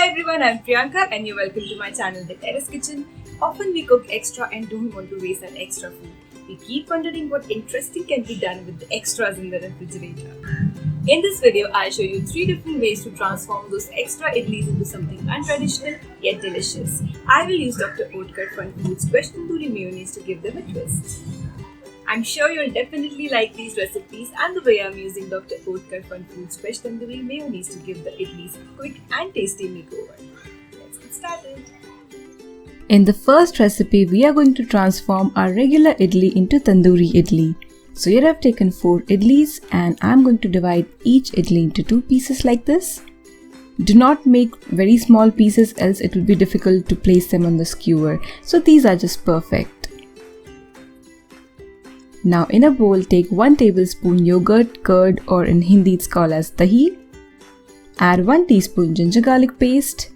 Hi everyone, I'm Priyanka and you're welcome to my channel The Terrace Kitchen. Often we cook extra and don't want to waste that extra food. We keep wondering what interesting can be done with the extras in the refrigerator. In this video, I'll show you 3 different ways to transform those extra idlis into something untraditional yet delicious. I will use Dr. Oerker FunFoods Tandoori Mayonnaise to give them a twist. I'm sure you'll definitely like these recipes and the way I'm using Dr. Oetker FunFoods Tandoori Mayonnaise to give the idlis a quick and tasty makeover. Let's get started. In the first recipe, we are going to transform our regular idli into tandoori idli. So here I've taken 4 idlis and I'm going to divide each idli into 2 pieces like this. Do not make very small pieces, else it will be difficult to place them on the skewer. So these are just perfect. Now in a bowl, take 1 tablespoon yogurt, curd, or in Hindi it's called as dahi. Add 1 teaspoon ginger garlic paste,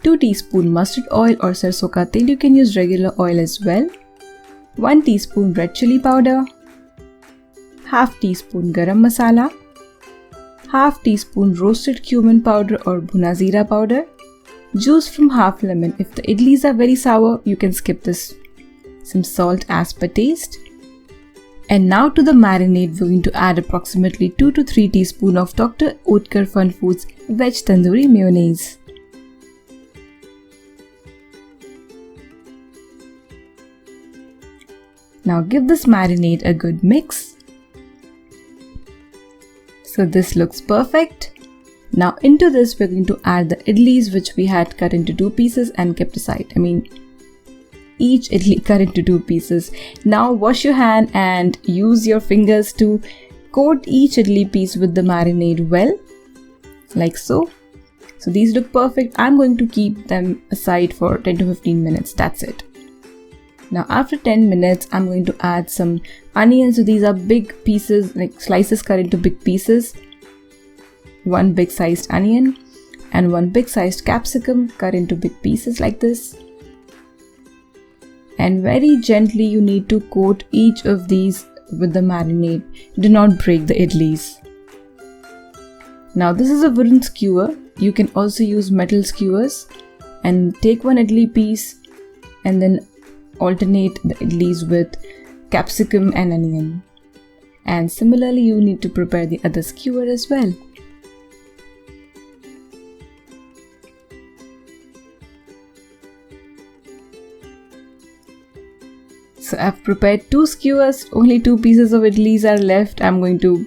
2 teaspoon mustard oil or sarson ka tel, you can use regular oil as well, 1 teaspoon red chili powder, half teaspoon garam masala, half teaspoon roasted cumin powder or bhuna zeera powder, juice from half lemon. If the idlis are very sour, you can skip this. Some salt as per taste. And now to the marinade, we're going to add approximately 2 to 3 teaspoons of Dr. Oetker FunFoods Veg Tandoori Mayonnaise. Now give this marinade a good mix. So this looks perfect. Now into this we're going to add the idlis which we had cut into 2 pieces and kept aside. Each idli cut into 2 pieces. Now wash your hand and use your fingers to coat each idli piece with the marinade well, like so. So these look perfect. I'm going to keep them aside for 10 to 15 minutes. That's it. Now after 10 minutes, I'm going to add some onions. So these are big pieces, like slices cut into big pieces. 1 big sized onion and 1 big sized capsicum cut into big pieces like this. And very gently you need to coat each of these with the marinade. Do not break the idlis. Now this is a wooden skewer. You can also use metal skewers. And take 1 idli piece and then alternate the idlis with capsicum and onion. And similarly you need to prepare the other skewer as well. So I've prepared 2 skewers, only 2 pieces of idlis are left. I'm going to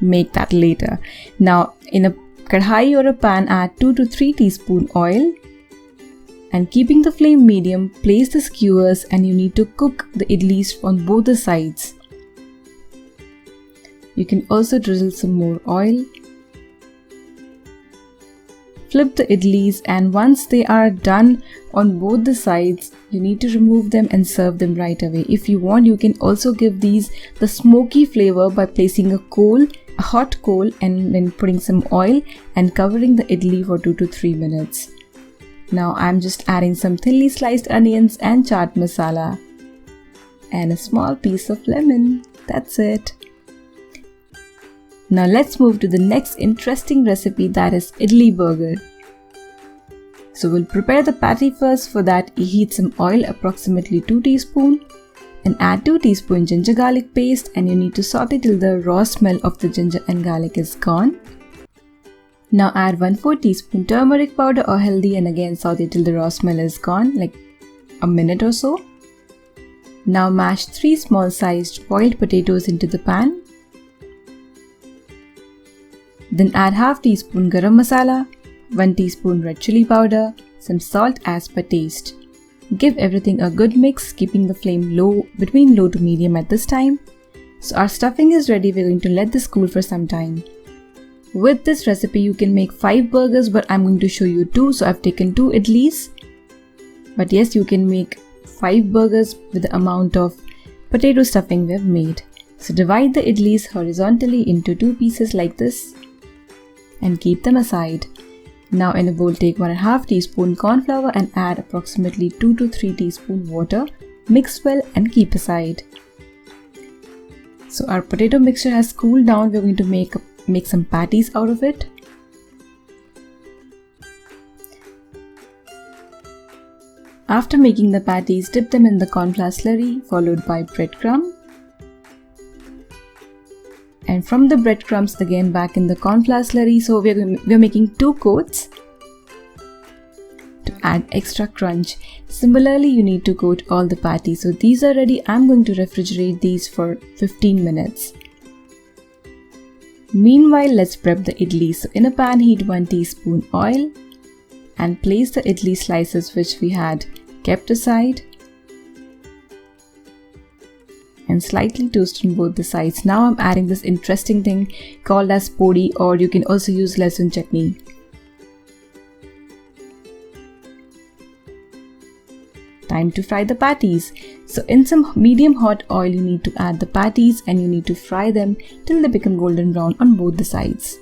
make that later. Now in a kadhai or a pan, add 2 to 3 teaspoon oil. And keeping the flame medium, place the skewers and you need to cook the idlis on both the sides. You can also drizzle some more oil. Flip the idlis and once they are done on both the sides, you need to remove them and serve them right away. If you want, you can also give these the smoky flavor by placing a hot coal and then putting some oil and covering the idli for 2 to 3 minutes. Now I'm just adding some thinly sliced onions and chaat masala and a small piece of lemon. That's it. Now let's move to the next interesting recipe, that is Idli Burger. So we'll prepare the patty first. For that, heat some oil, approximately 2 teaspoons, and add 2 teaspoons ginger garlic paste, and you need to saute till the raw smell of the ginger and garlic is gone. Now add 1/4 teaspoon turmeric powder or haldi and again saute till the raw smell is gone, like a minute or so. Now mash 3 small sized boiled potatoes into the pan. Then add half teaspoon garam masala, 1 teaspoon red chili powder, some salt as per taste. Give everything a good mix, keeping the flame low, between low to medium at this time. So our stuffing is ready. We're going to let this cool for some time. With this recipe you can make 5 burgers, but I'm going to show you 2. So I've taken 2 idlis. But yes, you can make 5 burgers with the amount of potato stuffing we've made. So divide the idlis horizontally into 2 pieces like this and keep them aside. Now in a bowl, take 1/2 teaspoon corn flour and add approximately 2 to 3 teaspoon water. Mix well and keep aside. So our potato mixture has cooled down. We're going to make some patties out of it. After making the patties, dip them in the cornflour slurry followed by breadcrumb. And from the breadcrumbs again back in the cornflour slurry. So we're making 2 coats to add extra crunch. Similarly, you need to coat all the patties. So these are ready. I'm going to refrigerate these for 15 minutes. Meanwhile, let's prep the idli. So in a pan, heat 1 teaspoon oil and place the idli slices which we had kept aside and slightly toast on both the sides. Now I'm adding this interesting thing called as podi, or you can also use lasun chutney. Time to fry the patties. So in some medium hot oil you need to add the patties and you need to fry them till they become golden brown on both the sides.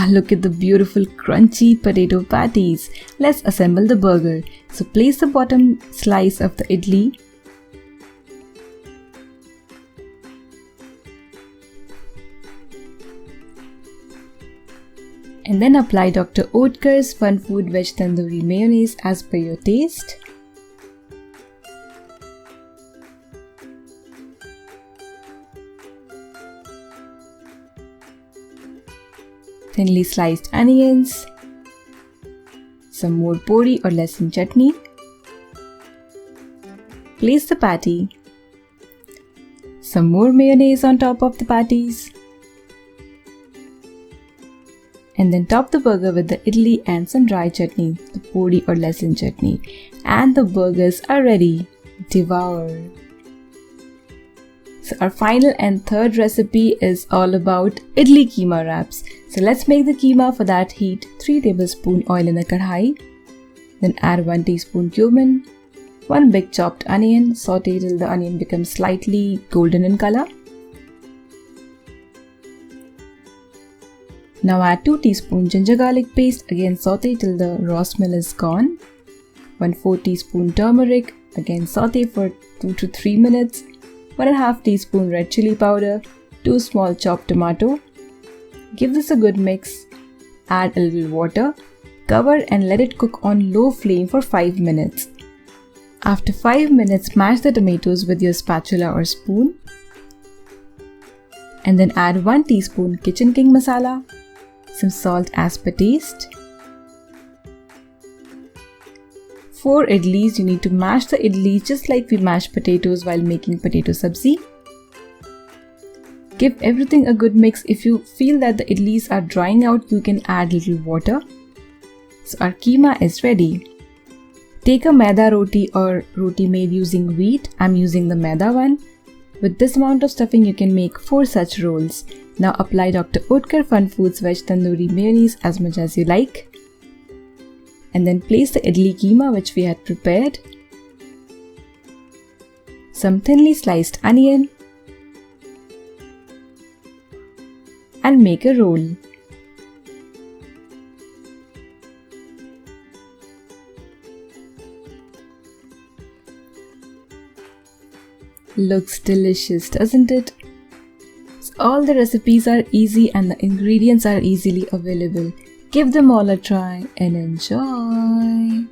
Look at the beautiful crunchy potato patties. Let's assemble the burger. So place the bottom slice of the idli and then apply Dr. Oetker's FunFoods Veg Tandoori Mayonnaise as per your taste. Thinly sliced onions, some more podi or lasun chutney. Place the patty, some more mayonnaise on top of the patties, and then top the burger with the idli and some dry chutney, the podi or lasun chutney, and the burgers are ready. Devour! So our final and third recipe is all about idli keema wraps. So let's make the keema. For that, heat 3 tablespoon oil in a kadhai. Then add 1 teaspoon cumin, 1 big chopped onion, saute till the onion becomes slightly golden in color. Now add 2 teaspoon ginger garlic paste, again saute till the raw smell is gone. 1/4 teaspoon turmeric, again saute for 2 to 3 minutes. 1/2 teaspoon red chili powder, 2 small chopped tomato. Give this a good mix. Add a little water, cover and let it cook on low flame for 5 minutes. After 5 minutes, mash the tomatoes with your spatula or spoon. And then add 1 teaspoon Kitchen King masala, some salt as per taste. For idlis, you need to mash the idlis just like we mash potatoes while making potato sabzi. Give everything a good mix. If you feel that the idlis are drying out, you can add little water. So our keema is ready. Take a maida roti or roti made using wheat. I'm using the maida one. With this amount of stuffing, you can make 4 such rolls. Now apply Dr. Oerker FunFoods Veg Tandoori Mayonnaise as much as you like. And then place the idli keema which we had prepared. Some thinly sliced onion. And make a roll. Looks delicious, doesn't it? So all the recipes are easy and the ingredients are easily available. Give them all a try and enjoy!